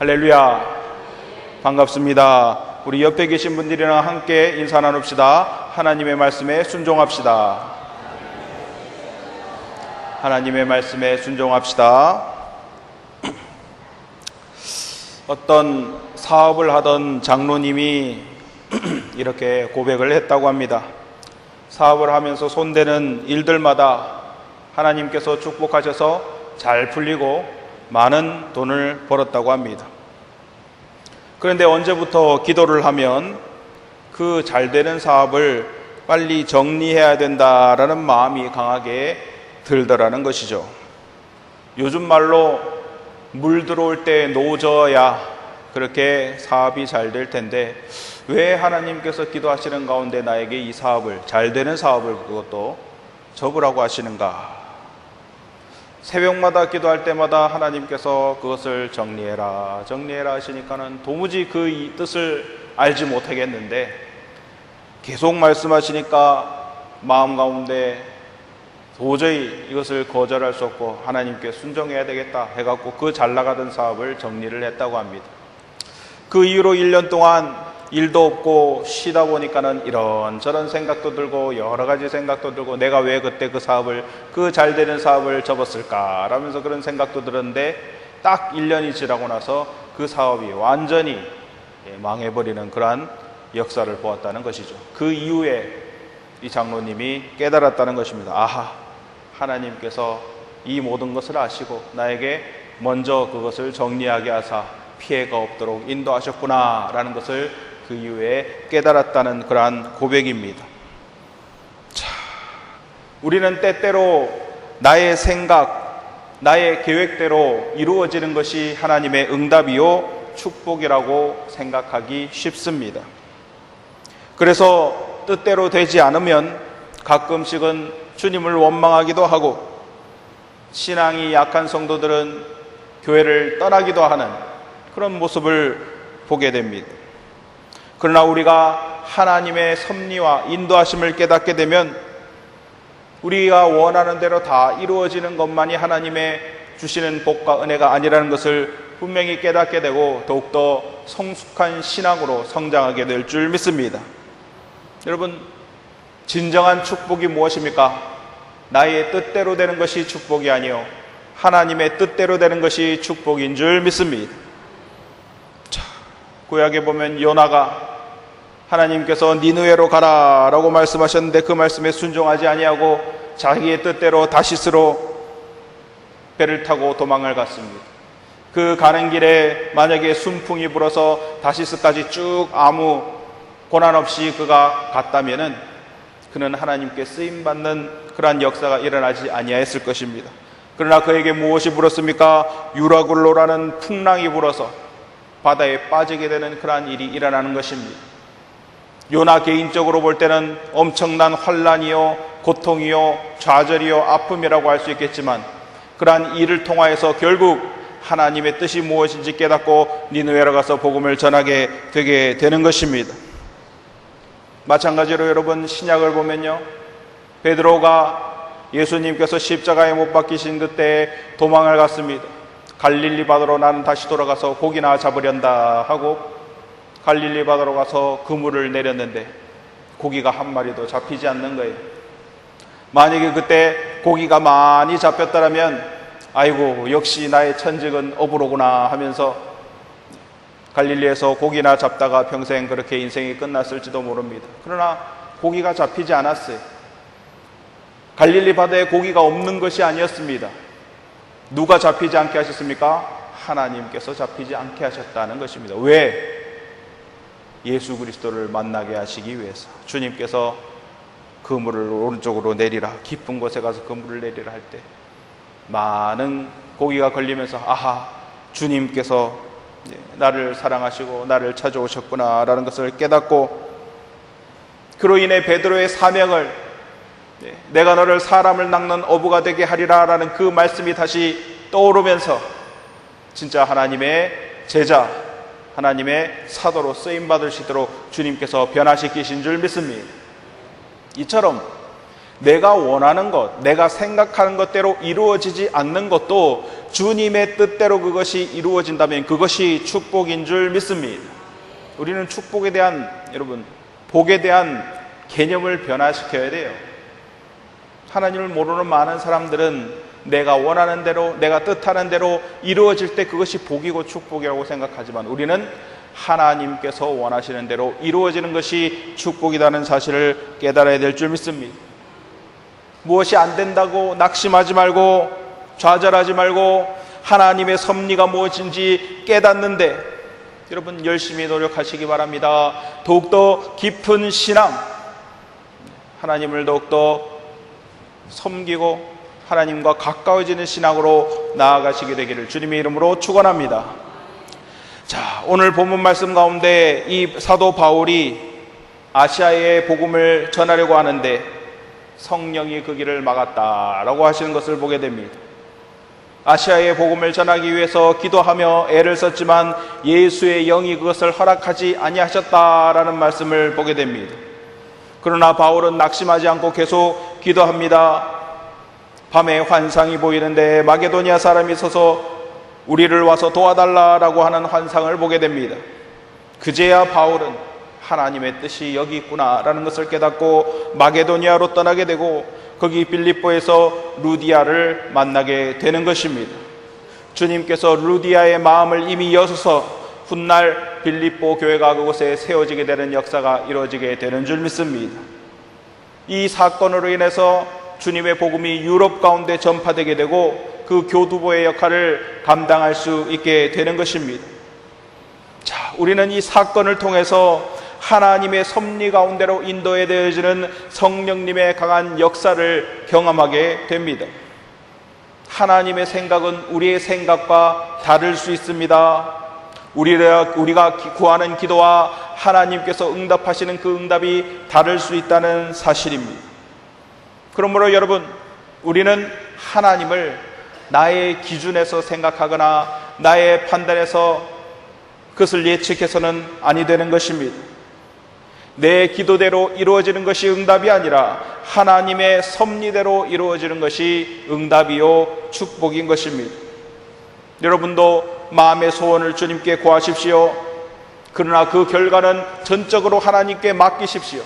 할렐루야. 반갑습니다. 우리 옆에 계신 분들이랑 함께 인사 나눕시다. 하나님의 말씀에 순종합시다. 하나님의 말씀에 순종합시다. 어떤 사업을 하던 장로님이 이렇게 고백을 했다고 합니다. 사업을 하면서 손대는 일들마다 하나님께서 축복하셔서 잘 풀리고 많은 돈을 벌었다고 합니다. 그런데 언제부터 기도를 하면 그 잘 되는 사업을 빨리 정리해야 된다라는 마음이 강하게 들더라는 것이죠. 요즘 말로 물 들어올 때 노져야 그렇게 사업이 잘 될 텐데 왜 하나님께서 기도하시는 가운데 나에게 이 사업을, 잘 되는 사업을 그것도 접으라고 하시는가? 새벽마다 기도할 때마다 하나님께서 그것을 정리해라 하시니까는 도무지 그 뜻을 알지 못하겠는데 계속 말씀하시니까 마음 가운데 도저히 이것을 거절할 수 없고 하나님께 순종해야 되겠다 해갖고 그 잘 나가던 사업을 정리를 했다고 합니다. 그 이후로 1년 동안 일도 없고 쉬다 보니까는 이런저런 생각도 들고 여러 가지 생각도 들고 내가 왜 그때 그 사업을, 그 잘 되는 사업을 접었을까 라면서 그런 생각도 들었는데 딱 1년이 지나고 나서 그 사업이 완전히 망해버리는 그러한 역사를 보았다는 것이죠. 그 이후에 이 장로님이 깨달았다는 것입니다. 아하, 하나님께서 이 모든 것을 아시고 나에게 먼저 그것을 정리하게 하사 피해가 없도록 인도하셨구나 라는 것을 그 이후에 깨달았다는 그러한 고백입니다. 자, 우리는 때때로 나의 생각, 나의 계획대로 이루어지는 것이 하나님의 응답이요 축복이라고 생각하기 쉽습니다. 그래서 뜻대로 되지 않으면 가끔씩은 주님을 원망하기도 하고 신앙이 약한 성도들은 교회를 떠나기도 하는 그런 모습을 보게 됩니다. 그러나 우리가 하나님의 섭리와 인도하심을 깨닫게 되면 우리가 원하는 대로 다 이루어지는 것만이 하나님의 주시는 복과 은혜가 아니라는 것을 분명히 깨닫게 되고 더욱더 성숙한 신앙으로 성장하게 될 줄 믿습니다. 여러분, 진정한 축복이 무엇입니까? 나의 뜻대로 되는 것이 축복이 아니요 하나님의 뜻대로 되는 것이 축복인 줄 믿습니다. 자, 구약에 보면 요나가 하나님께서 니느웨로 가라 라고 말씀하셨는데 그 말씀에 순종하지 아니하고 자기의 뜻대로 다시스로 배를 타고 도망을 갔습니다. 그 가는 길에 만약에 순풍이 불어서 다시스까지 쭉 아무 고난 없이 그가 갔다면은 그는 하나님께 쓰임받는 그러한 역사가 일어나지 아니하였을 것입니다. 그러나 그에게 무엇이 불었습니까? 유라굴로라는 풍랑이 불어서 바다에 빠지게 되는 그러한 일이 일어나는 것입니다. 요나 개인적으로 볼 때는 엄청난 환난이요 고통이요 좌절이요 아픔이라고 할 수 있겠지만 그러한 일을 통하여서 결국 하나님의 뜻이 무엇인지 깨닫고 니느웨로 가서 복음을 전하게 되게 되는 것입니다. 마찬가지로 여러분 신약을 보면요, 베드로가 예수님께서 십자가에 못 박히신 그때 도망을 갔습니다. 갈릴리 바다로 나는 다시 돌아가서 고기나 잡으련다 하고 갈릴리 바다로 가서 그물을 내렸는데 고기가 한 마리도 잡히지 않는 거예요. 만약에 그때 고기가 많이 잡혔다면 아이고 역시 나의 천직은 어부로구나 하면서 갈릴리에서 고기나 잡다가 평생 그렇게 인생이 끝났을지도 모릅니다. 그러나 고기가 잡히지 않았어요. 갈릴리 바다에 고기가 없는 것이 아니었습니다. 누가 잡히지 않게 하셨습니까? 하나님께서 잡히지 않게 하셨다는 것입니다. 왜? 예수 그리스도를 만나게 하시기 위해서. 주님께서 그물을 오른쪽으로 내리라, 깊은 곳에 가서 그물을 내리라 할 때 많은 고기가 걸리면서 아하, 주님께서 나를 사랑하시고 나를 찾아오셨구나 라는 것을 깨닫고 그로 인해 베드로의 사명을 내가 너를 사람을 낚는 어부가 되게 하리라 라는 그 말씀이 다시 떠오르면서 진짜 하나님의 제자, 하나님의 사도로 쓰임받을 수 있도록 주님께서 변화시키신 줄 믿습니다. 이처럼 내가 원하는 것, 내가 생각하는 것대로 이루어지지 않는 것도 주님의 뜻대로 그것이 이루어진다면 그것이 축복인 줄 믿습니다. 우리는 축복에 대한, 여러분, 복에 대한 개념을 변화시켜야 돼요. 하나님을 모르는 많은 사람들은 내가 원하는 대로, 내가 뜻하는 대로 이루어질 때 그것이 복이고 축복이라고 생각하지만, 우리는 하나님께서 원하시는 대로 이루어지는 것이 축복이라는 사실을 깨달아야 될 줄 믿습니다. 무엇이 안 된다고 낙심하지 말고 좌절하지 말고 하나님의 섭리가 무엇인지 깨닫는데 여러분 열심히 노력하시기 바랍니다. 더욱더 깊은 신앙, 하나님을 더욱더 섬기고 하나님과 가까워지는 신앙으로 나아가시게 되기를 주님의 이름으로 축원합니다. 자, 오늘 본문 말씀 가운데 이 사도 바울이 아시아의 복음을 전하려고 하는데 성령이 그 길을 막았다라고 하시는 것을 보게 됩니다. 아시아의 복음을 전하기 위해서 기도하며 애를 썼지만 예수의 영이 그것을 허락하지 아니하셨다라는 말씀을 보게 됩니다. 그러나 바울은 낙심하지 않고 계속 기도합니다. 밤에 환상이 보이는데 마게도니아 사람이 서서 우리를 와서 도와달라라고 하는 환상을 보게 됩니다. 그제야 바울은 하나님의 뜻이 여기 있구나라는 것을 깨닫고 마게도니아로 떠나게 되고 거기 빌립보에서 루디아를 만나게 되는 것입니다. 주님께서 루디아의 마음을 이미 여셔서 훗날 빌립보 교회가 그곳에 세워지게 되는 역사가 이루어지게 되는 줄 믿습니다. 이 사건으로 인해서 주님의 복음이 유럽 가운데 전파되게 되고 그 교두보의 역할을 감당할 수 있게 되는 것입니다. 자, 우리는 이 사건을 통해서 하나님의 섭리 가운데로 인도해 되어지는 성령님의 강한 역사를 경험하게 됩니다. 하나님의 생각은 우리의 생각과 다를 수 있습니다. 우리가 구하는 기도와 하나님께서 응답하시는 그 응답이 다를 수 있다는 사실입니다. 그러므로 여러분, 우리는 하나님을 나의 기준에서 생각하거나 나의 판단에서 그것을 예측해서는 아니 되는 것입니다. 내 기도대로 이루어지는 것이 응답이 아니라 하나님의 섭리대로 이루어지는 것이 응답이요 축복인 것입니다. 여러분도 마음의 소원을 주님께 구하십시오. 그러나 그 결과는 전적으로 하나님께 맡기십시오.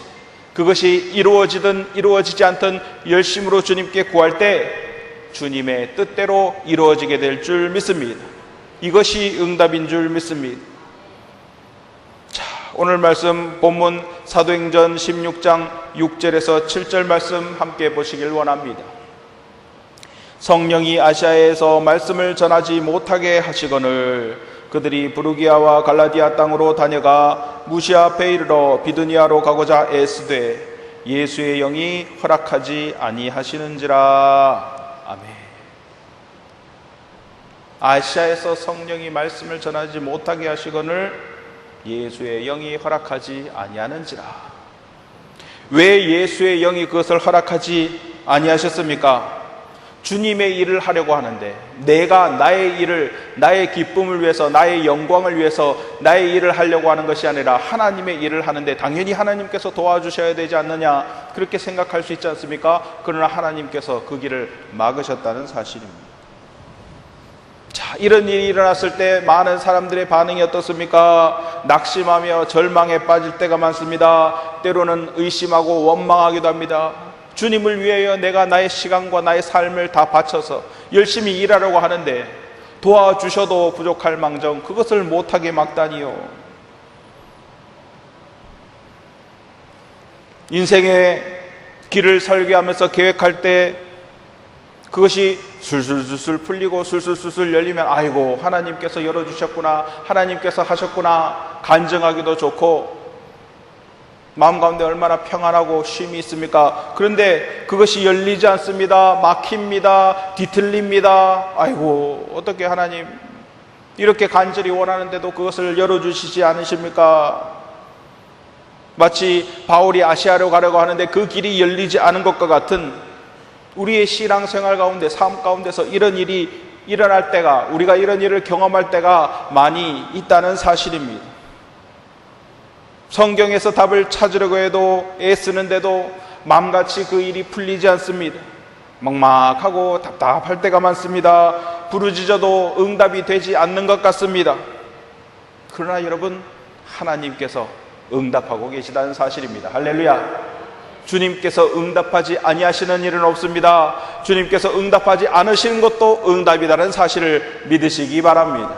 그것이 이루어지든 이루어지지 않든 열심으로 주님께 구할 때 주님의 뜻대로 이루어지게 될 줄 믿습니다. 이것이 응답인 줄 믿습니다. 자, 오늘 말씀 본문 사도행전 16장 6절에서 7절 말씀 함께 보시길 원합니다. 성령이 아시아에서 말씀을 전하지 못하게 하시거늘 그들이 부르기아와 갈라디아 땅으로 다녀가 무시아 앞에 이르러 비두니아로 가고자 애쓰되 예수의 영이 허락하지 아니하시는지라. 아멘. 아시아에서 성령이 말씀을 전하지 못하게 하시거늘 예수의 영이 허락하지 아니하는지라. 왜 예수의 영이 그것을 허락하지 아니하셨습니까? 주님의 일을 하려고 하는데 내가 나의 일을, 나의 기쁨을 위해서, 나의 영광을 위해서 나의 일을 하려고 하는 것이 아니라 하나님의 일을 하는데 당연히 하나님께서 도와주셔야 되지 않느냐, 그렇게 생각할 수 있지 않습니까? 그러나 하나님께서 그 길을 막으셨다는 사실입니다. 자, 이런 일이 일어났을 때 많은 사람들의 반응이 어떻습니까? 낙심하며 절망에 빠질 때가 많습니다. 때로는 의심하고 원망하기도 합니다. 주님을 위하여 내가 나의 시간과 나의 삶을 다 바쳐서 열심히 일하려고 하는데 도와주셔도 부족할 망정 그것을 못하게 막다니요. 인생의 길을 설계하면서 계획할 때 그것이 술술술술 풀리고 술술술술 열리면 아이고 하나님께서 열어주셨구나, 하나님께서 하셨구나 간증하기도 좋고 마음 가운데 얼마나 평안하고 쉼이 있습니까? 그런데 그것이 열리지 않습니다. 막힙니다. 뒤틀립니다. 아이고 어떻게 하나님 이렇게 간절히 원하는데도 그것을 열어주시지 않으십니까? 마치 바울이 아시아로 가려고 하는데 그 길이 열리지 않은 것과 같은 우리의 신앙생활 가운데, 삶 가운데서 이런 일이 일어날 때가, 우리가 이런 일을 경험할 때가 많이 있다는 사실입니다. 성경에서 답을 찾으려고 해도 애쓰는데도 마음같이 그 일이 풀리지 않습니다. 막막하고 답답할 때가 많습니다. 부르짖어도 응답이 되지 않는 것 같습니다. 그러나 여러분, 하나님께서 응답하고 계시다는 사실입니다. 할렐루야. 주님께서 응답하지 아니하시는 일은 없습니다. 주님께서 응답하지 않으시는 것도 응답이라는 사실을 믿으시기 바랍니다.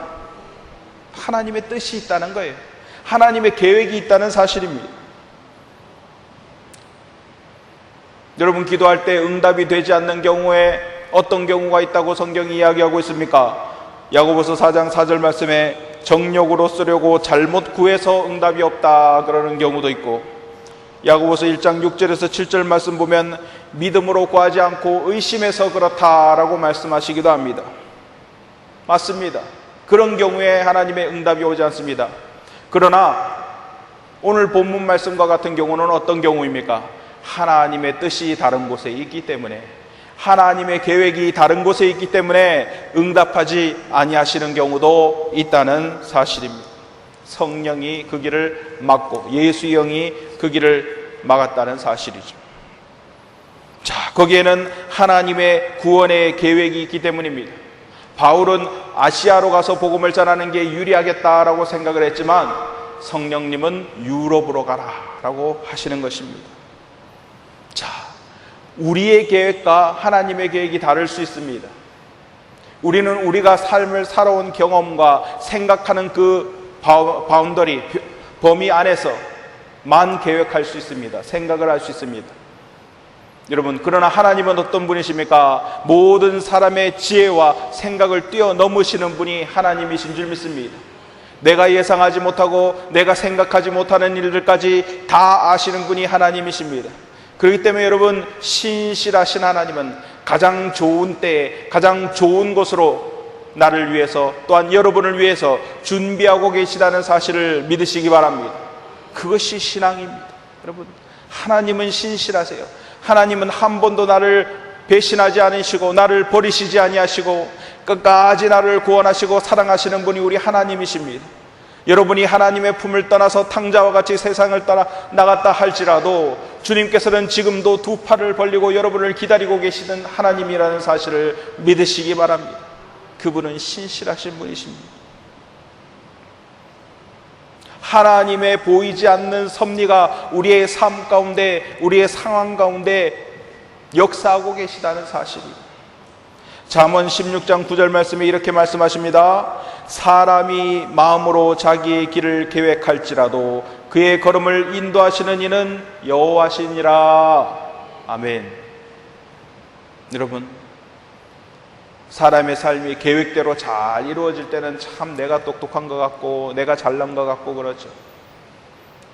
하나님의 뜻이 있다는 거예요. 하나님의 계획이 있다는 사실입니다. 여러분, 기도할 때 응답이 되지 않는 경우에 어떤 경우가 있다고 성경이 이야기하고 있습니까? 야고보서 4장 4절 말씀에 정욕으로 쓰려고 잘못 구해서 응답이 없다 그러는 경우도 있고, 야고보서 1장 6절에서 7절 말씀 보면 믿음으로 구하지 않고 의심해서 그렇다라고 말씀하시기도 합니다. 맞습니다. 그런 경우에 하나님의 응답이 오지 않습니다. 그러나 오늘 본문 말씀과 같은 경우는 어떤 경우입니까? 하나님의 뜻이 다른 곳에 있기 때문에, 하나님의 계획이 다른 곳에 있기 때문에 응답하지 아니하시는 경우도 있다는 사실입니다. 성령이 그 길을 막고 예수의 영이 그 길을 막았다는 사실이죠. 자, 거기에는 하나님의 구원의 계획이 있기 때문입니다. 바울은 아시아로 가서 복음을 전하는 게 유리하겠다라고 생각을 했지만 성령님은 유럽으로 가라라고 하시는 것입니다. 자, 우리의 계획과 하나님의 계획이 다를 수 있습니다. 우리는 우리가 삶을 살아온 경험과 생각하는 그 바운더리, 범위 안에서만 계획할 수 있습니다. 생각을 할 수 있습니다. 여러분, 그러나 하나님은 어떤 분이십니까? 모든 사람의 지혜와 생각을 뛰어넘으시는 분이 하나님이신 줄 믿습니다. 내가 예상하지 못하고 내가 생각하지 못하는 일들까지 다 아시는 분이 하나님이십니다. 그렇기 때문에 여러분, 신실하신 하나님은 가장 좋은 때에 가장 좋은 곳으로 나를 위해서, 또한 여러분을 위해서 준비하고 계시다는 사실을 믿으시기 바랍니다. 그것이 신앙입니다. 여러분, 하나님은 신실하세요. 하나님은 한 번도 나를 배신하지 않으시고 나를 버리시지 아니하시고 끝까지 나를 구원하시고 사랑하시는 분이 우리 하나님이십니다. 여러분이 하나님의 품을 떠나서 탕자와 같이 세상을 떠나 나갔다 할지라도 주님께서는 지금도 두 팔을 벌리고 여러분을 기다리고 계시는 하나님이라는 사실을 믿으시기 바랍니다. 그분은 신실하신 분이십니다. 하나님의 보이지 않는 섭리가 우리의 삶 가운데, 우리의 상황 가운데 역사하고 계시다는 사실입니다. 잠언 16장 9절 말씀에 이렇게 말씀하십니다. 사람이 마음으로 자기의 길을 계획할지라도 그의 걸음을 인도하시는 이는 여호와시니라. 아멘. 여러분, 사람의 삶이 계획대로 잘 이루어질 때는 참 내가 똑똑한 것 같고 내가 잘난 것 같고 그렇죠.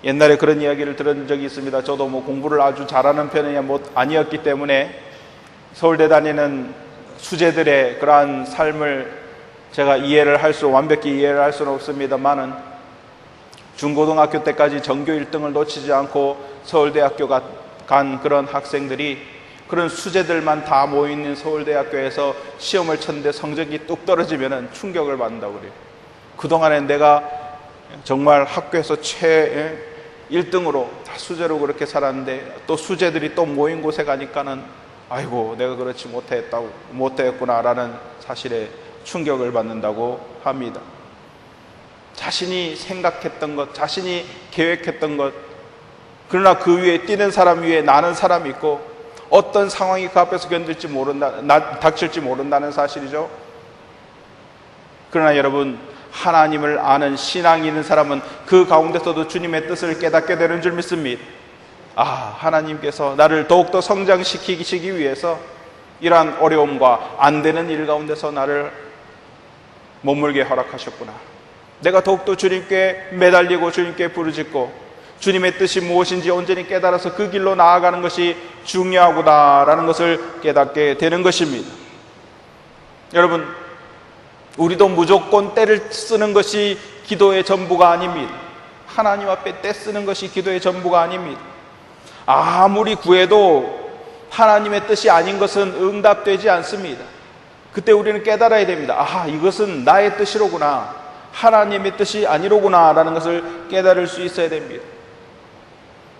옛날에 그런 이야기를 들은 적이 있습니다. 저도 공부를 아주 잘하는 편이 아니었기 때문에 서울대 다니는 수재들의 그러한 삶을 제가 완벽히 이해를 할 수는 없습니다만은 중고등학교 때까지 전교 1등을 놓치지 않고 서울대학교 간 그런 학생들이 그런 수재들만 다 모여있는 서울대학교에서 시험을 쳤는데 성적이 뚝 떨어지면 충격을 받는다고 그래요. 그동안에 내가 정말 학교에서 1등으로 다 수재로 그렇게 살았는데 또 수재들이 또 모인 곳에 가니까는 아이고 내가 그렇지 못했구나라는 사실에 충격을 받는다고 합니다. 자신이 생각했던 것, 자신이 계획했던 것, 그러나 그 위에 뛰는 사람 위에 나는 사람이 있고 어떤 상황이 그 앞에서 닥칠지 모른다는 사실이죠. 그러나 여러분, 하나님을 아는 신앙이 있는 사람은 그 가운데서도 주님의 뜻을 깨닫게 되는 줄 믿습니다. 하나님께서 나를 더욱더 성장시키기 위해서 이러한 어려움과 안 되는 일 가운데서 나를 머물게 허락하셨구나. 내가 더욱더 주님께 매달리고 주님께 부르짖고 주님의 뜻이 무엇인지 온전히 깨달아서 그 길로 나아가는 것이 중요하구나라는 것을 깨닫게 되는 것입니다. 여러분, 우리도 무조건 때를 쓰는 것이 기도의 전부가 아닙니다. 하나님 앞에 때 쓰는 것이 기도의 전부가 아닙니다. 아무리 구해도 하나님의 뜻이 아닌 것은 응답되지 않습니다. 그때 우리는 깨달아야 됩니다. 이것은 나의 뜻이로구나, 하나님의 뜻이 아니로구나 라는 것을 깨달을 수 있어야 됩니다.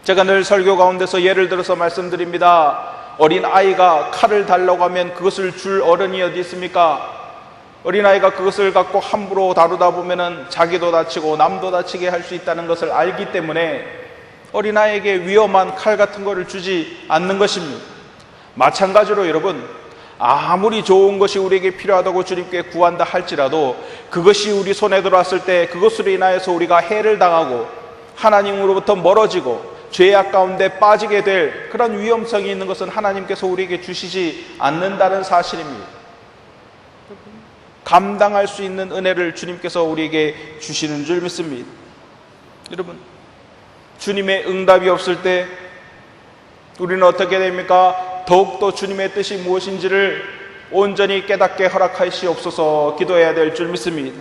제가 늘 설교 가운데서 예를 들어서 말씀드립니다. 어린아이가 칼을 달라고 하면 그것을 줄 어른이 어디 있습니까? 어린아이가 그것을 갖고 함부로 다루다 보면은 자기도 다치고 남도 다치게 할 수 있다는 것을 알기 때문에 어린아이에게 위험한 칼 같은 것을 주지 않는 것입니다. 마찬가지로 여러분, 아무리 좋은 것이 우리에게 필요하다고 주님께 구한다 할지라도 그것이 우리 손에 들어왔을 때 그것으로 인하여서 우리가 해를 당하고 하나님으로부터 멀어지고 죄악 가운데 빠지게 될 그런 위험성이 있는 것은 하나님께서 우리에게 주시지 않는다는 사실입니다. 감당할 수 있는 은혜를 주님께서 우리에게 주시는 줄 믿습니다. 여러분, 주님의 응답이 없을 때 우리는 어떻게 됩니까? 더욱더 주님의 뜻이 무엇인지를 온전히 깨닫게 허락하시옵소서 기도해야 될 줄 믿습니다.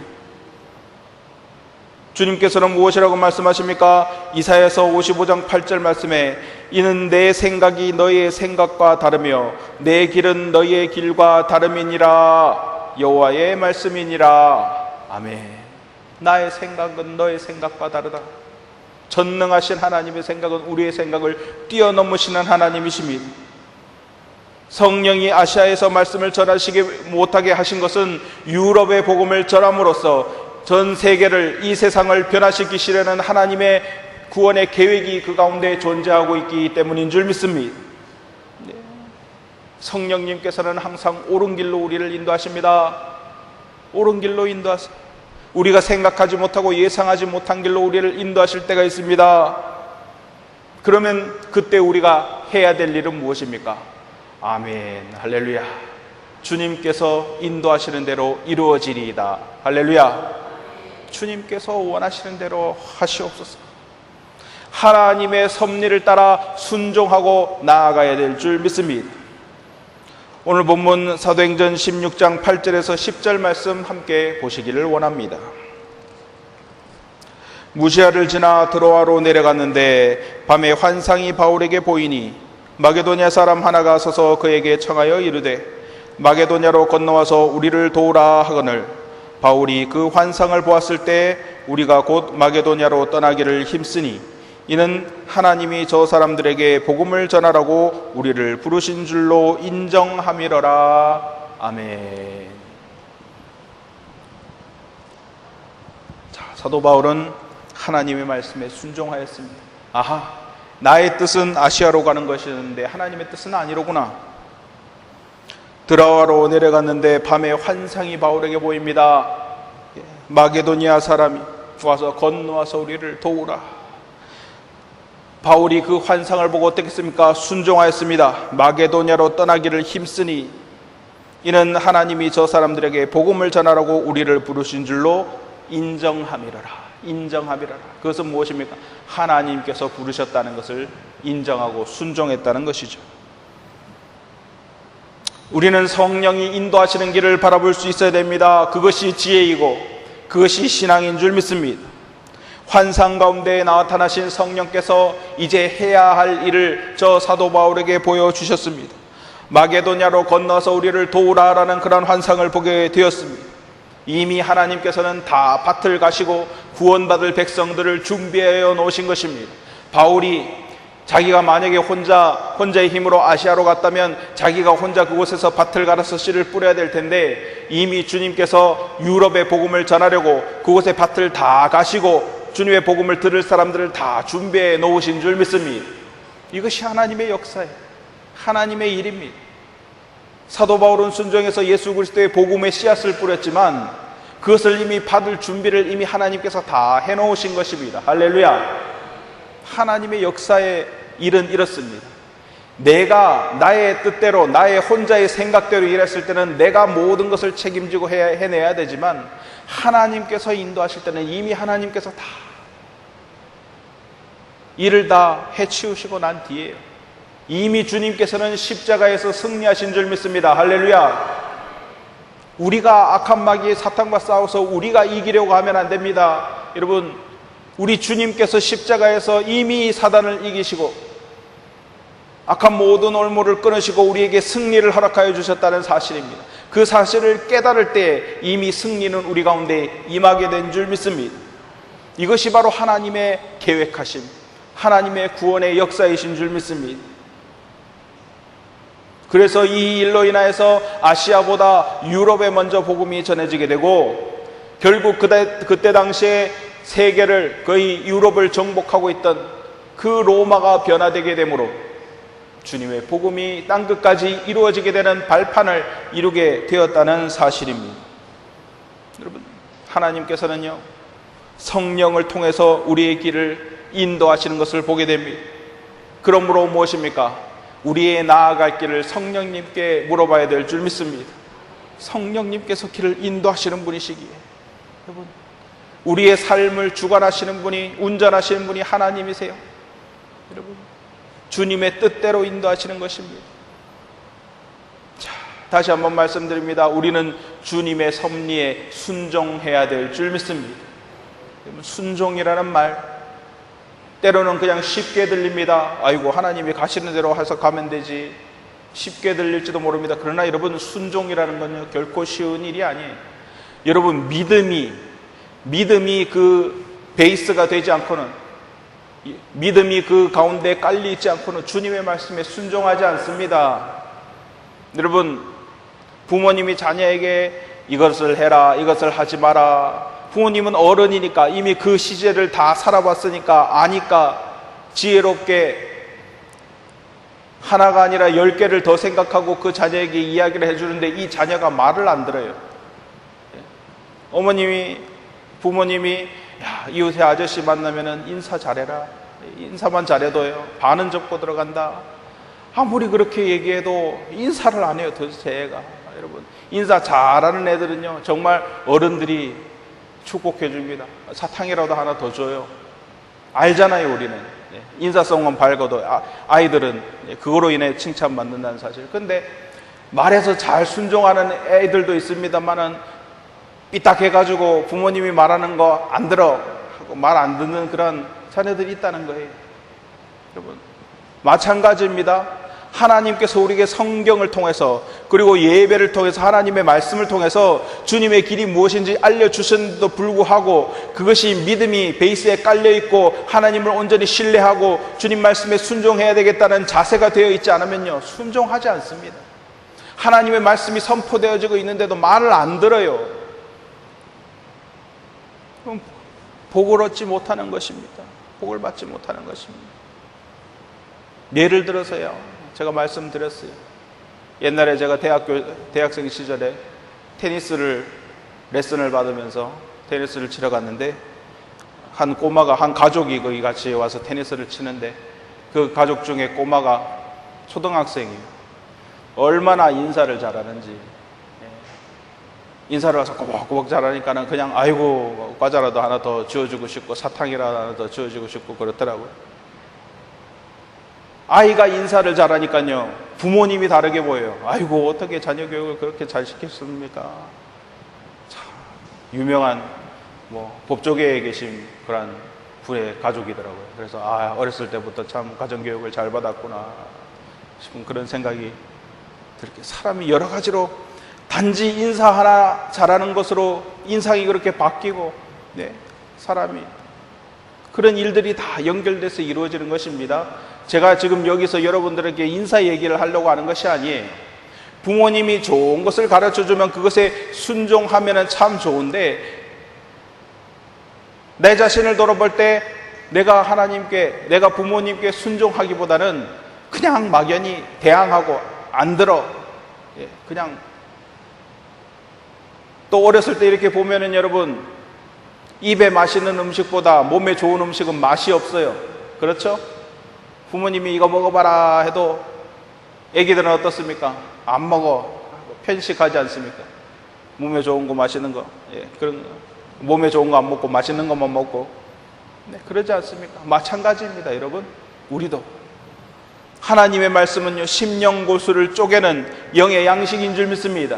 주님께서는 무엇이라고 말씀하십니까? 이사야서 55장 8절 말씀에 이는 내 생각이 너희의 생각과 다르며 내 길은 너희의 길과 다름이니라. 여호와의 말씀이니라. 아멘. 나의 생각은 너의 생각과 다르다. 전능하신 하나님의 생각은 우리의 생각을 뛰어넘으시는 하나님이십니다. 성령이 아시아에서 말씀을 전하시지 못하게 하신 것은 유럽의 복음을 전함으로써 전 세계를, 이 세상을 변화시키시려는 하나님의 구원의 계획이 그 가운데 존재하고 있기 때문인 줄 믿습니다. 성령님께서는 항상 옳은 길로 우리를 인도하십니다. 옳은 길로 인도하세요. 우리가 생각하지 못하고 예상하지 못한 길로 우리를 인도하실 때가 있습니다. 그러면 그때 우리가 해야 될 일은 무엇입니까? 아멘, 할렐루야. 주님께서 인도하시는 대로 이루어지리이다. 할렐루야. 주님께서 원하시는 대로 하시옵소서. 하나님의 섭리를 따라 순종하고 나아가야 될 줄 믿습니다. 오늘 본문 사도행전 16장 8절에서 10절 말씀 함께 보시기를 원합니다. 무시아를 지나 드로아로 내려갔는데 밤에 환상이 바울에게 보이니 마게도냐 사람 하나가 서서 그에게 청하여 이르되 마게도냐로 건너와서 우리를 도우라 하거늘 바울이 그 환상을 보았을 때 우리가 곧 마게도냐로 떠나기를 힘쓰니 이는 하나님이 저 사람들에게 복음을 전하라고 우리를 부르신 줄로 인정함이러라. 아멘. 자, 사도 바울은 하나님의 말씀에 순종하였습니다. 아하, 나의 뜻은 아시아로 가는 것이었는데 하나님의 뜻은 아니로구나. 드로아로 내려갔는데 밤에 환상이 바울에게 보입니다. 마게도니아 사람이 와서 건너와서 우리를 도우라. 바울이 그 환상을 보고 어떻게 했습니까? 순종하였습니다. 마게도냐로 떠나기를 힘쓰니 이는 하나님이 저 사람들에게 복음을 전하라고 우리를 부르신 줄로 인정함이러라. 인정함이러라. 그것은 무엇입니까? 하나님께서 부르셨다는 것을 인정하고 순종했다는 것이죠. 우리는 성령이 인도하시는 길을 바라볼 수 있어야 됩니다. 그것이 지혜이고 그것이 신앙인 줄 믿습니다. 환상 가운데 나타나신 성령께서 이제 해야 할 일을 저 사도 바울에게 보여주셨습니다. 마게도냐로 건너서 우리를 도우라라는 그런 환상을 보게 되었습니다. 이미 하나님께서는 다 밭을 가시고 구원받을 백성들을 준비하여 놓으신 것입니다. 바울이 자기가 만약에 혼자의 힘으로 아시아로 갔다면 자기가 혼자 그곳에서 밭을 갈아서 씨를 뿌려야 될 텐데 이미 주님께서 유럽의 복음을 전하려고 그곳에 밭을 다 가시고 주님의 복음을 들을 사람들을 다 준비해 놓으신 줄 믿습니다. 이것이 하나님의 역사예요. 하나님의 일입니다. 사도 바울은 순종해서 예수 그리스도의 복음의 씨앗을 뿌렸지만 그것을 이미 받을 준비를 이미 하나님께서 다 해놓으신 것입니다. 할렐루야. 하나님의 역사의 일은 이렇습니다. 내가 나의 뜻대로 나의 혼자의 생각대로 일했을 때는 내가 모든 것을 책임지고 해내야 되지만 하나님께서 인도하실 때는 이미 하나님께서 다 일을 다 해치우시고 난 뒤에요. 이미 주님께서는 십자가에서 승리하신 줄 믿습니다. 할렐루야. 우리가 악한 마귀 사탄과 싸워서 우리가 이기려고 하면 안 됩니다. 여러분, 우리 주님께서 십자가에서 이미 사단을 이기시고 악한 모든 올무를 끊으시고 우리에게 승리를 허락하여 주셨다는 사실입니다. 그 사실을 깨달을 때 이미 승리는 우리 가운데 임하게 된 줄 믿습니다. 이것이 바로 하나님의 계획하심, 하나님의 구원의 역사이신 줄 믿습니다. 그래서 이 일로 인하여서 아시아보다 유럽에 먼저 복음이 전해지게 되고, 결국 그때 당시에 세계를, 거의 유럽을 정복하고 있던 그 로마가 변화되게 되므로 주님의 복음이 땅끝까지 이루어지게 되는 발판을 이루게 되었다는 사실입니다. 여러분, 하나님께서는요, 성령을 통해서 우리의 길을 인도하시는 것을 보게 됩니다. 그러므로 무엇입니까? 우리의 나아갈 길을 성령님께 물어봐야 될 줄 믿습니다. 성령님께서 길을 인도하시는 분이시기에, 여러분, 우리의 삶을 주관하시는 분이, 운전하시는 분이 하나님이세요. 여러분, 주님의 뜻대로 인도하시는 것입니다. 자, 다시 한번 말씀드립니다. 우리는 주님의 섭리에 순종해야 될 줄 믿습니다. 여러분, 순종이라는 말, 때로는 그냥 쉽게 들립니다. 아이고, 하나님이 가시는 대로 해서 가면 되지. 쉽게 들릴지도 모릅니다. 그러나 여러분, 순종이라는 건요, 결코 쉬운 일이 아니에요. 여러분, 믿음이 그 베이스가 되지 않고는, 믿음이 그 가운데 깔리 있지 않고는 주님의 말씀에 순종하지 않습니다. 여러분, 부모님이 자녀에게 이것을 해라, 이것을 하지 마라. 부모님은 어른이니까, 이미 그 시절을 다 살아봤으니까, 아니까 지혜롭게 하나가 아니라 10개를 더 생각하고 그 자녀에게 이야기를 해주는데, 이 자녀가 말을 안 들어요. 부모님이 야, 이웃에 아저씨 만나면은 인사 잘해라, 인사만 잘해도요 반은 접고 들어간다. 아무리 그렇게 얘기해도 인사를 안 해요. 도대체 애가. 여러분, 인사 잘하는 애들은요 정말 어른들이 축복해 줍니다. 사탕이라도 하나 더 줘요. 알잖아요, 우리는. 인사성은 밝아도 아이들은 그거로 인해 칭찬받는다는 사실. 근데 말해서 잘 순종하는 애들도 있습니다만은 삐딱해가지고 부모님이 말하는 거 안 들어 하고 말 안 듣는 그런 자녀들이 있다는 거예요. 여러분, 마찬가지입니다. 하나님께서 우리에게 성경을 통해서, 그리고 예배를 통해서, 하나님의 말씀을 통해서 주님의 길이 무엇인지 알려주셨는데도 불구하고, 그것이 믿음이 베이스에 깔려있고 하나님을 온전히 신뢰하고 주님 말씀에 순종해야 되겠다는 자세가 되어 있지 않으면요 순종하지 않습니다. 하나님의 말씀이 선포되어지고 있는데도 말을 안 들어요. 그럼 복을 얻지 못하는 것입니다. 복을 받지 못하는 것입니다. 예를 들어서요, 제가 말씀드렸어요. 옛날에 제가 대학생 시절에 테니스를 레슨을 받으면서 테니스를 치러 갔는데, 한 가족이 거기 같이 와서 테니스를 치는데, 그 가족 중에 꼬마가 초등학생이에요. 얼마나 인사를 잘하는지. 인사를 와서 꼬박꼬박 잘하니까는 그냥 아이고 과자라도 하나 더 지어주고 싶고 사탕이라도 하나 더 지어주고 싶고 그렇더라고요. 아이가 인사를 잘하니까요 부모님이 다르게 보여요. 아이고 어떻게 자녀 교육을 그렇게 잘 시켰습니까? 참 유명한 법조계에 계신 그런 분의 가족이더라고요. 그래서 어렸을 때부터 참 가정교육을 잘 받았구나 싶은 그런 생각이 들게, 사람이 여러 가지로 단지 인사 하나 잘하는 것으로 인상이 그렇게 바뀌고, 사람이 그런 일들이 다 연결돼서 이루어지는 것입니다. 제가 지금 여기서 여러분들에게 인사 얘기를 하려고 하는 것이 아니에요. 부모님이 좋은 것을 가르쳐주면 그것에 순종하면 참 좋은데, 내 자신을 돌아볼 때 내가 하나님께, 내가 부모님께 순종하기보다는 그냥 막연히 대항하고 안 들어, 그냥. 또 어렸을 때 이렇게 보면은 여러분, 입에 맛있는 음식보다 몸에 좋은 음식은 맛이 없어요. 그렇죠? 부모님이 이거 먹어봐라 해도 애기들은 어떻습니까? 안 먹어. 편식하지 않습니까? 몸에 좋은 거 맛있는 거, 그런 거. 몸에 좋은 거 안 먹고 맛있는 것만 먹고, 그러지 않습니까? 마찬가지입니다. 여러분, 우리도 하나님의 말씀은요 심령고수를 쪼개는 영의 양식인 줄 믿습니다.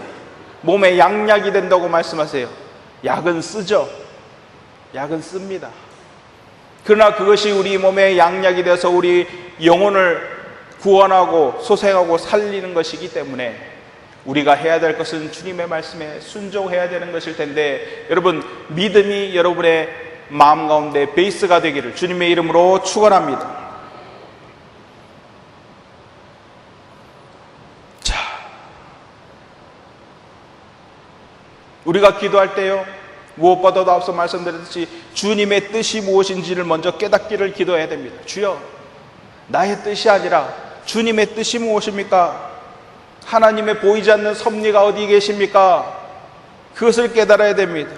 몸에 양약이 된다고 말씀하세요. 약은 쓰죠. 약은 씁니다. 그러나 그것이 우리 몸에 양약이 되어서 우리 영혼을 구원하고 소생하고 살리는 것이기 때문에 우리가 해야 될 것은 주님의 말씀에 순종해야 되는 것일 텐데, 여러분, 믿음이 여러분의 마음 가운데 베이스가 되기를 주님의 이름으로 축원합니다. 자, 우리가 기도할 때요, 무엇보다도 앞서 말씀드렸듯이 주님의 뜻이 무엇인지를 먼저 깨닫기를 기도해야 됩니다. 주여, 나의 뜻이 아니라 주님의 뜻이 무엇입니까? 하나님의 보이지 않는 섭리가 어디 계십니까? 그것을 깨달아야 됩니다.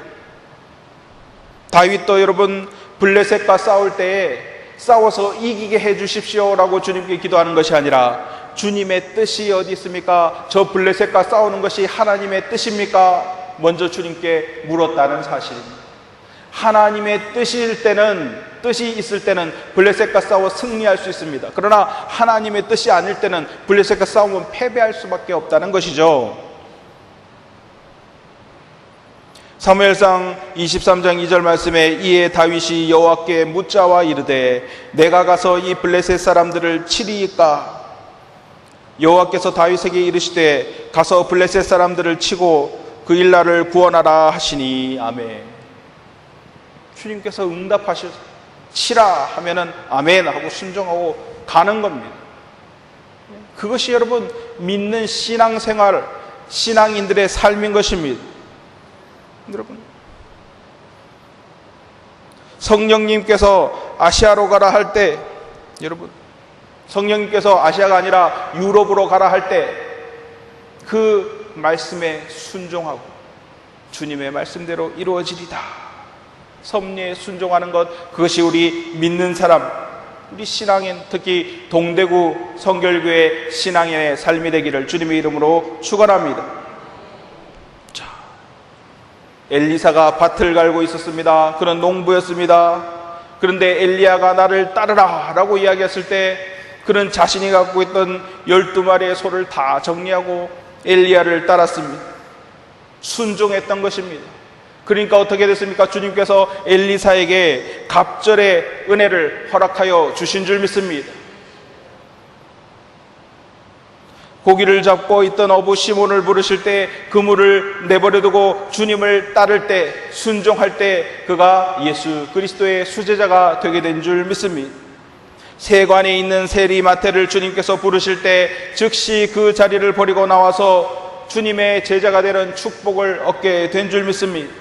다윗도 여러분 블레셋과 싸울 때에 싸워서 이기게 해주십시오라고 주님께 기도하는 것이 아니라 주님의 뜻이 어디 있습니까? 저 블레셋과 싸우는 것이 하나님의 뜻입니까? 먼저 주님께 물었다는 사실입니다. 하나님의 뜻이 있을 때는 블레셋과 싸워 승리할 수 있습니다. 그러나 하나님의 뜻이 아닐 때는 블레셋과 싸우면 패배할 수밖에 없다는 것이죠. 사무엘상 23장 2절 말씀에 이에 다윗이 여호와께 묻자와 이르되 내가 가서 이 블레셋 사람들을 치리이까? 여호와께서 다윗에게 이르시되 가서 블레셋 사람들을 치고 그 일날을 구원하라 하시니. 아멘. 주님께서 응답하셔서 치라 하면은 아멘 하고 순종하고 가는 겁니다. 그것이 여러분 믿는 신앙생활, 신앙인들의 삶인 것입니다. 여러분, 성령님께서 아시아로 가라 할 때, 여러분, 성령님께서 아시아가 아니라 유럽으로 가라 할 때 그 말씀에 순종하고 주님의 말씀대로 이루어지리다. 섭리에 순종하는 것, 그것이 우리 믿는 사람, 우리 신앙인, 특히 동대구 성결교회 신앙인의 삶이 되기를 주님의 이름으로 축원합니다. 자, 엘리사가 밭을 갈고 있었습니다. 그는 농부였습니다. 그런데 엘리야가 나를 따르라 라고 이야기했을 때 그는 자신이 갖고 있던 12마리의 소를 다 정리하고 엘리야를 따랐습니다. 순종했던 것입니다. 그러니까 어떻게 됐습니까? 주님께서 엘리사에게 갑절의 은혜를 허락하여 주신 줄 믿습니다. 고기를 잡고 있던 어부 시몬을 부르실 때 그물을 내버려두고 주님을 따를 때, 순종할 때 그가 예수 그리스도의 수제자가 되게 된 줄 믿습니다. 세관에 있는 세리마태를 주님께서 부르실 때 즉시 그 자리를 버리고 나와서 주님의 제자가 되는 축복을 얻게 된 줄 믿습니다.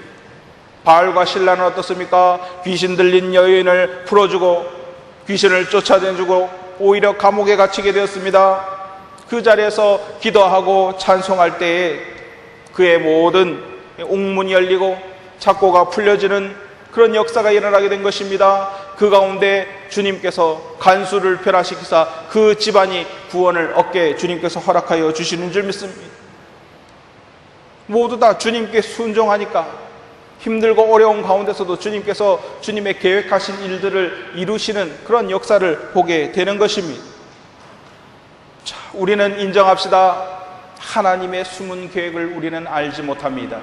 바알과 신라는 어떻습니까? 귀신 들린 여인을 풀어주고 귀신을 쫓아내주고 오히려 감옥에 갇히게 되었습니다. 그 자리에서 기도하고 찬송할 때에 그의 모든 옥문이 열리고 착고가 풀려지는 그런 역사가 일어나게 된 것입니다. 그 가운데 주님께서 간수를 변화시키사 그 집안이 구원을 얻게 주님께서 허락하여 주시는 줄 믿습니다. 모두 다 주님께 순종하니까 힘들고 어려운 가운데서도 주님께서 주님의 계획하신 일들을 이루시는 그런 역사를 보게 되는 것입니다. 자, 우리는 인정합시다. 하나님의 숨은 계획을 우리는 알지 못합니다.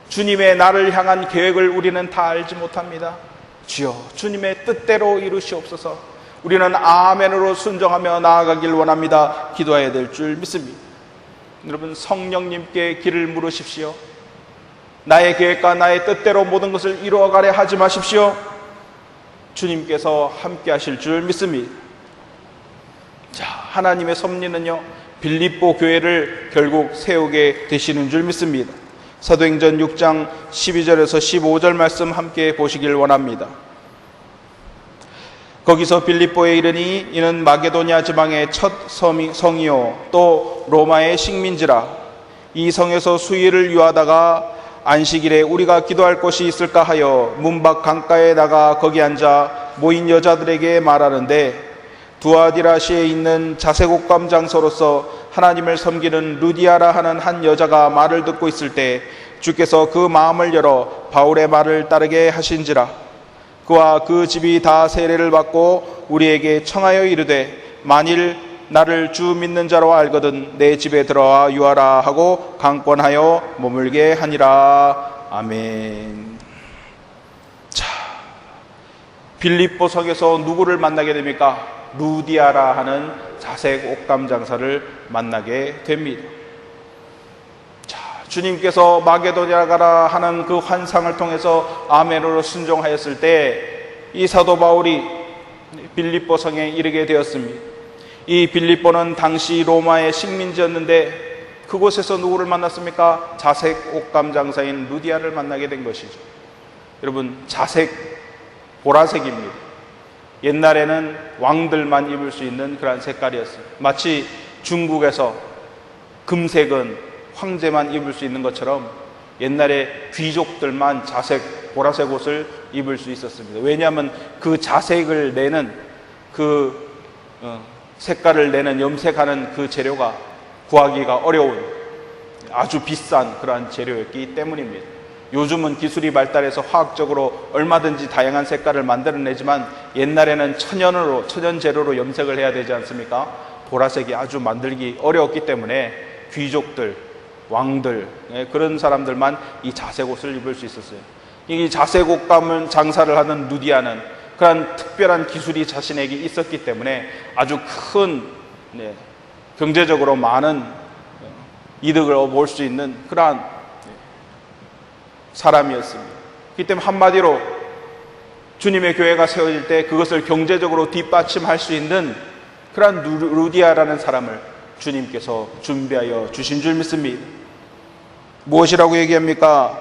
주님의 나를 향한 계획을 우리는 다 알지 못합니다. 주여, 주님의 뜻대로 이루시옵소서. 우리는 아멘으로 순종하며 나아가길 원합니다. 기도해야 될 줄 믿습니다. 여러분, 성령님께 길을 물으십시오. 나의 계획과 나의 뜻대로 모든 것을 이루어가려 하지 마십시오. 주님께서 함께 하실 줄 믿습니다. 자, 하나님의 섭리는요, 빌립보 교회를 결국 세우게 되시는 줄 믿습니다. 사도행전 6장 12절에서 15절 말씀 함께 보시길 원합니다. 거기서 빌립보에 이르니 이는 마게도냐 지방의 첫 성이요 또 로마의 식민지라. 이 성에서 수일을 유하다가 안식일에 우리가 기도할 곳이 있을까 하여 문밖 강가에 나가 거기 앉아 모인 여자들에게 말하는데, 두아디라시에 있는 자색옥감 장소로서 하나님을 섬기는 루디아라 하는 한 여자가 말을 듣고 있을 때 주께서 그 마음을 열어 바울의 말을 따르게 하신지라. 그와 그 집이 다 세례를 받고 우리에게 청하여 이르되 만일 나를 주 믿는 자로 알거든 내 집에 들어와 유하라 하고 강권하여 머물게 하니라. 아멘. 자, 빌립보 성에서 누구를 만나게 됩니까? 루디아라 하는 자색 옥감 장사를 만나게 됩니다. 자, 주님께서 마게도냐 가라 하는 그 환상을 통해서 아멘으로 순종하였을 때 이 사도 바울이 빌립보 성에 이르게 되었습니다. 이 빌립보는 당시 로마의 식민지였는데 그곳에서 누구를 만났습니까? 자색 옷감 장사인 루디아를 만나게 된 것이죠. 여러분, 자색, 보라색입니다. 옛날에는 왕들만 입을 수 있는 그런 색깔이었어요. 마치 중국에서 금색은 황제만 입을 수 있는 것처럼 옛날에 귀족들만 자색, 보라색 옷을 입을 수 있었습니다. 왜냐하면 그 자색을 내는 색깔을 내는 염색하는 그 재료가 구하기가 어려운 아주 비싼 그러한 재료였기 때문입니다. 요즘은 기술이 발달해서 화학적으로 얼마든지 다양한 색깔을 만들어내지만 옛날에는 천연 재료로 염색을 해야 되지 않습니까? 보라색이 아주 만들기 어려웠기 때문에 귀족들, 왕들, 그런 사람들만 이 자색 옷을 입을 수 있었어요. 이 자색 옷감을 장사를 하는 루디아는 그런 특별한 기술이 자신에게 있었기 때문에 아주 큰 경제적으로 많은 이득을 얻을 수 있는 그러한 사람이었습니다. 그렇기 때문에 한마디로 주님의 교회가 세워질 때 그것을 경제적으로 뒷받침할 수 있는 그런 루디아라는 사람을 주님께서 준비하여 주신 줄 믿습니다. 무엇이라고 얘기합니까?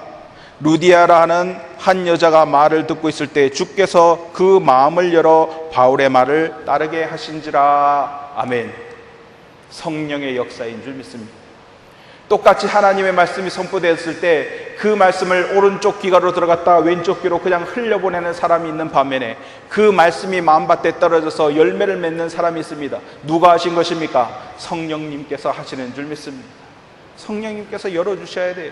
루디아라 하는 한 여자가 말을 듣고 있을 때 주께서 그 마음을 열어 바울의 말을 따르게 하신지라. 아멘. 성령의 역사인 줄 믿습니다. 똑같이 하나님의 말씀이 선포되었을 때 그 말씀을 오른쪽 귀가로 들어갔다 왼쪽 귀로 그냥 흘려보내는 사람이 있는 반면에 그 말씀이 마음밭에 떨어져서 열매를 맺는 사람이 있습니다. 누가 하신 것입니까? 성령님께서 하시는 줄 믿습니다. 성령님께서 열어주셔야 돼요.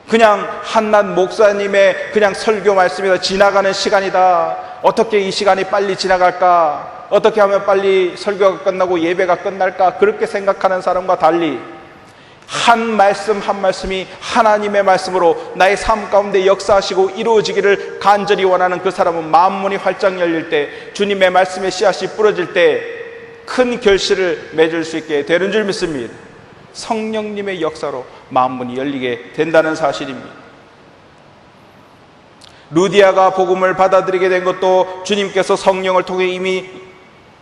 그냥 한낱 목사님의 그냥 설교 말씀이다, 지나가는 시간이다, 어떻게 이 시간이 빨리 지나갈까, 어떻게 하면 빨리 설교가 끝나고 예배가 끝날까, 그렇게 생각하는 사람과 달리 한 말씀 한 말씀이 하나님의 말씀으로 나의 삶 가운데 역사하시고 이루어지기를 간절히 원하는 그 사람은 마음문이 활짝 열릴 때, 주님의 말씀의 씨앗이 뿌려질 때 큰 결실을 맺을 수 있게 되는 줄 믿습니다. 성령님의 역사로 마음문이 열리게 된다는 사실입니다. 루디아가 복음을 받아들이게 된 것도 주님께서 성령을 통해 이미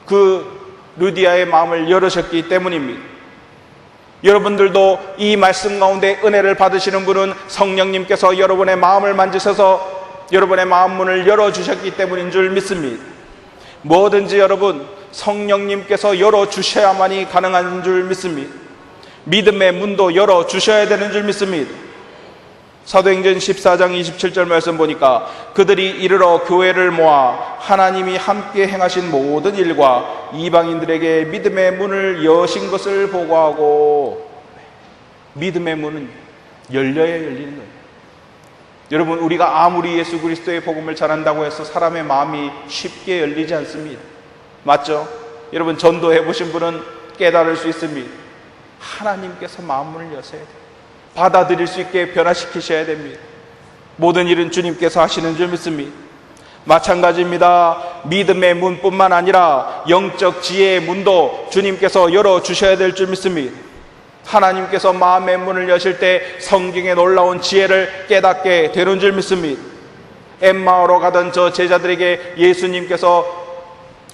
그 루디아의 마음을 열으셨기 때문입니다. 여러분들도 이 말씀 가운데 은혜를 받으시는 분은 성령님께서 여러분의 마음을 만지셔서 여러분의 마음 문을 열어주셨기 때문인 줄 믿습니다. 뭐든지 여러분 성령님께서 열어주셔야만이 가능한 줄 믿습니다. 믿음의 문도 열어주셔야 되는 줄 믿습니다. 사도행전 14장 27절 말씀 보니까 그들이 이르러 교회를 모아 하나님이 함께 행하신 모든 일과 이방인들에게 믿음의 문을 여신 것을 보고하고, 믿음의 문은 열려야 열리는 거예요. 여러분, 우리가 아무리 예수 그리스도의 복음을 전한다고 해서 사람의 마음이 쉽게 열리지 않습니다. 맞죠? 여러분, 전도해 보신 분은 깨달을 수 있습니다. 하나님께서 마음문을 여셔야 돼요. 받아들일 수 있게 변화시키셔야 됩니다. 모든 일은 주님께서 하시는 줄 믿습니다. 마찬가지입니다. 믿음의 문뿐만 아니라 영적 지혜의 문도 주님께서 열어주셔야 될 줄 믿습니다. 하나님께서 마음의 문을 여실 때 성경의 놀라운 지혜를 깨닫게 되는 줄 믿습니다. 엠마오로 가던 저 제자들에게 예수님께서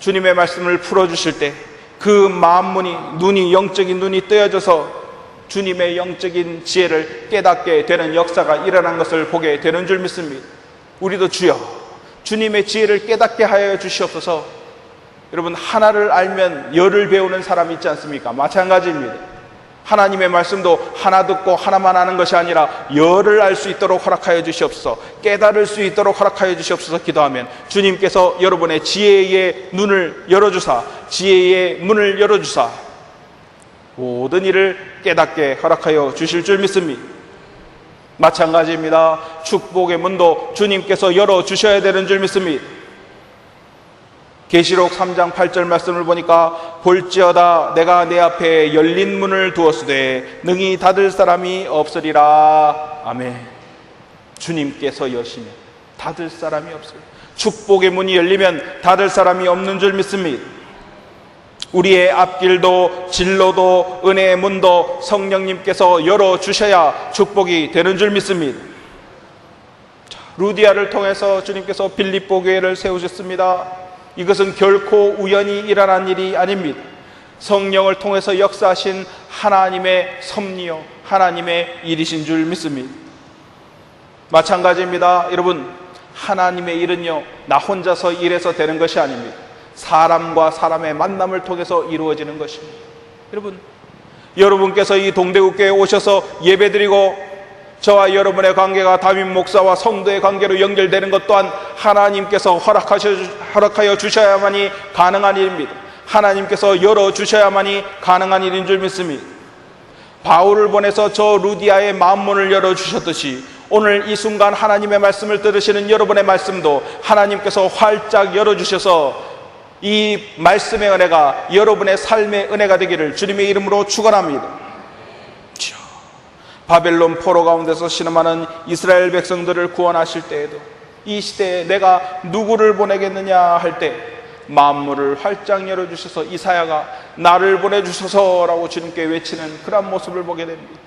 주님의 말씀을 풀어주실 때 그 마음문이, 눈이, 영적인 눈이 뜨여져서 주님의 영적인 지혜를 깨닫게 되는 역사가 일어난 것을 보게 되는 줄 믿습니다. 우리도 주여 주님의 지혜를 깨닫게 하여 주시옵소서. 여러분, 하나를 알면 열을 배우는 사람이 있지 않습니까? 마찬가지입니다. 하나님의 말씀도 하나 듣고 하나만 아는 것이 아니라 열을 알 수 있도록 허락하여 주시옵소서. 깨달을 수 있도록 허락하여 주시옵소서. 기도하면 주님께서 여러분의 지혜의 눈을 열어주사, 지혜의 문을 열어주사 모든 일을 깨닫게 허락하여 주실 줄 믿습니다. 마찬가지입니다. 축복의 문도 주님께서 열어주셔야 되는 줄 믿습니다. 계시록 3장 8절 말씀을 보니까 볼지어다 내가 내 앞에 열린 문을 두었으되 능히 닫을 사람이 없으리라. 아멘. 주님께서 여시면 닫을 사람이 없어요. 축복의 문이 열리면 닫을 사람이 없는 줄 믿습니다. 우리의 앞길도 진로도 은혜의 문도 성령님께서 열어주셔야 축복이 되는 줄 믿습니다. 루디아를 통해서 주님께서 빌립보 교회를 세우셨습니다. 이것은 결코 우연히 일어난 일이 아닙니다. 성령을 통해서 역사하신 하나님의 섭리요 하나님의 일이신 줄 믿습니다. 마찬가지입니다. 여러분, 하나님의 일은요 나 혼자서 일해서 되는 것이 아닙니다. 사람과 사람의 만남을 통해서 이루어지는 것입니다. 여러분께서 이 동대구교회에 오셔서 예배드리고 저와 여러분의 관계가 담임 목사와 성도의 관계로 연결되는 것 또한 하나님께서 허락하여 주셔야만이 가능한 일입니다. 하나님께서 열어주셔야만이 가능한 일인 줄 믿습니다. 바울을 보내서 저 루디아의 마음문을 열어주셨듯이 오늘 이 순간 하나님의 말씀을 들으시는 여러분의 말씀도 하나님께서 활짝 열어주셔서 이 말씀의 은혜가 여러분의 삶의 은혜가 되기를 주님의 이름으로 축원합니다. 바벨론 포로 가운데서 신음하는 이스라엘 백성들을 구원하실 때에도 이 시대에 내가 누구를 보내겠느냐 할 때 만물을 활짝 열어주셔서 이사야가 나를 보내주셔서라고 주님께 외치는 그런 모습을 보게 됩니다.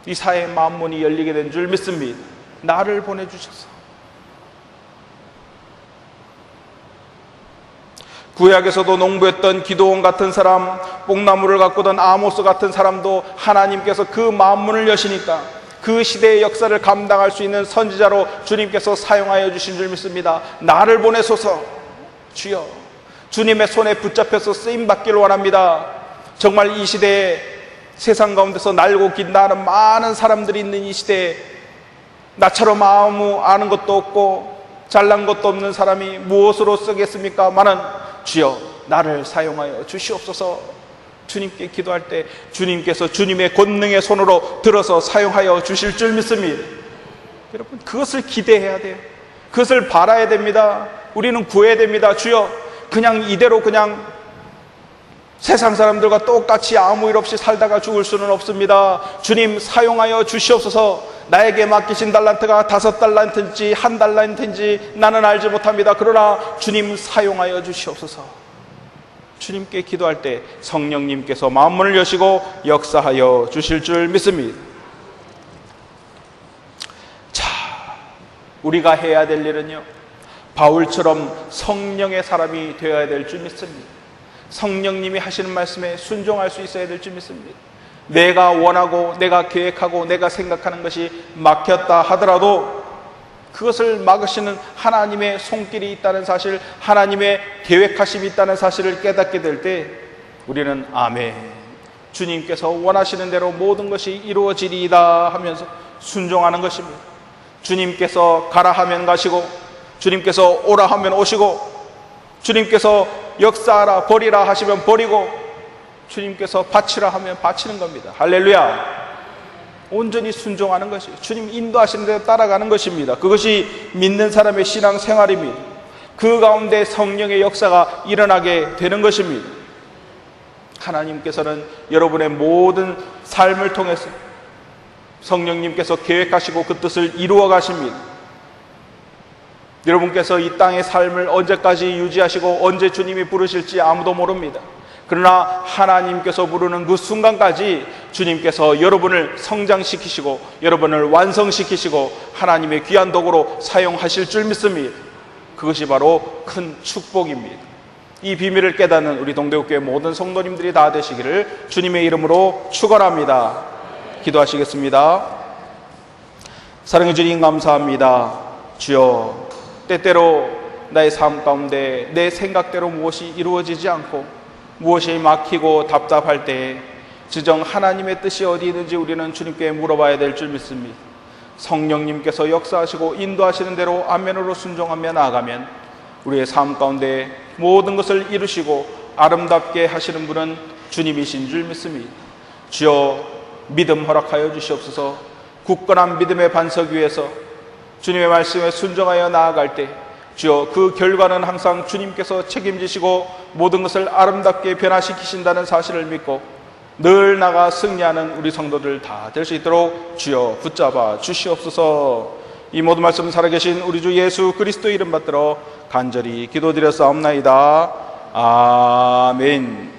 이사야의 만문이 열리게 된 줄 믿습니다. 나를 보내주셔서. 구약에서도 농부였던 기드온 같은 사람, 뽕나무를 가꾸던 아모스 같은 사람도 하나님께서 그 만문을 여시니까 그 시대의 역사를 감당할 수 있는 선지자로 주님께서 사용하여 주신 줄 믿습니다. 나를 보내소서. 주여, 주님의 손에 붙잡혀서 쓰임받기를 원합니다. 정말 이 시대에 세상 가운데서 날고 긴다는 많은 사람들이 있는 이 시대에 나처럼 아무 아는 것도 없고 잘난 것도 없는 사람이 무엇으로 쓰겠습니까? 많은 주여 나를 사용하여 주시옵소서. 주님께 기도할 때 주님께서 주님의 권능의 손으로 들어서 사용하여 주실 줄 믿습니다. 여러분, 그것을 기대해야 돼요. 그것을 바라야 됩니다. 우리는 구해야 됩니다. 주여, 그냥 이대로 그냥 세상 사람들과 똑같이 아무 일 없이 살다가 죽을 수는 없습니다. 주님 사용하여 주시옵소서. 나에게 맡기신 달란트가 5달란트인지 1달란트인지 나는 알지 못합니다. 그러나 주님 사용하여 주시옵소서. 주님께 기도할 때 성령님께서 마음문을 여시고 역사하여 주실 줄 믿습니다. 자, 우리가 해야 될 일은요 바울처럼 성령의 사람이 되어야 될 줄 믿습니다. 성령님이 하시는 말씀에 순종할 수 있어야 될 줄 믿습니다. 내가 원하고 내가 계획하고 내가 생각하는 것이 막혔다 하더라도 그것을 막으시는 하나님의 손길이 있다는 사실, 하나님의 계획하심이 있다는 사실을 깨닫게 될 때 우리는 아멘, 주님께서 원하시는 대로 모든 것이 이루어지리이다 하면서 순종하는 것입니다. 주님께서 가라 하면 가시고 주님께서 오라 하면 오시고 주님께서 역사하라 버리라 하시면 버리고 주님께서 바치라 하면 바치는 겁니다. 할렐루야. 온전히 순종하는 것이 주님 인도하시는 대로 따라가는 것입니다. 그것이 믿는 사람의 신앙 생활입니다. 그 가운데 성령의 역사가 일어나게 되는 것입니다. 하나님께서는 여러분의 모든 삶을 통해서 성령님께서 계획하시고 그 뜻을 이루어 가십니다. 여러분께서 이 땅의 삶을 언제까지 유지하시고 언제 주님이 부르실지 아무도 모릅니다. 그러나 하나님께서 부르는 그 순간까지 주님께서 여러분을 성장시키시고 여러분을 완성시키시고 하나님의 귀한 도구로 사용하실 줄 믿습니다. 그것이 바로 큰 축복입니다. 이 비밀을 깨닫는 우리 동대구교회 모든 성도님들이 다 되시기를 주님의 이름으로 축원합니다. 기도하시겠습니다. 사랑해 주님 감사합니다. 주여, 때때로 나의 삶 가운데 내 생각대로 무엇이 이루어지지 않고 무엇이 막히고 답답할 때에 지정 하나님의 뜻이 어디 있는지 우리는 주님께 물어봐야 될 줄 믿습니다. 성령님께서 역사하시고 인도하시는 대로 아멘으로 순종하며 나아가면 우리의 삶 가운데 모든 것을 이루시고 아름답게 하시는 분은 주님이신 줄 믿습니다. 주여, 믿음 허락하여 주시옵소서. 굳건한 믿음의 반석 위에서 주님의 말씀에 순종하여 나아갈 때 주여, 그 결과는 항상 주님께서 책임지시고 모든 것을 아름답게 변화시키신다는 사실을 믿고 늘 나가 승리하는 우리 성도들 다 될 수 있도록 주여 붙잡아 주시옵소서. 이 모든 말씀 살아계신 우리 주 예수 그리스도 이름 받들어 간절히 기도드렸사옵나이다. 아멘.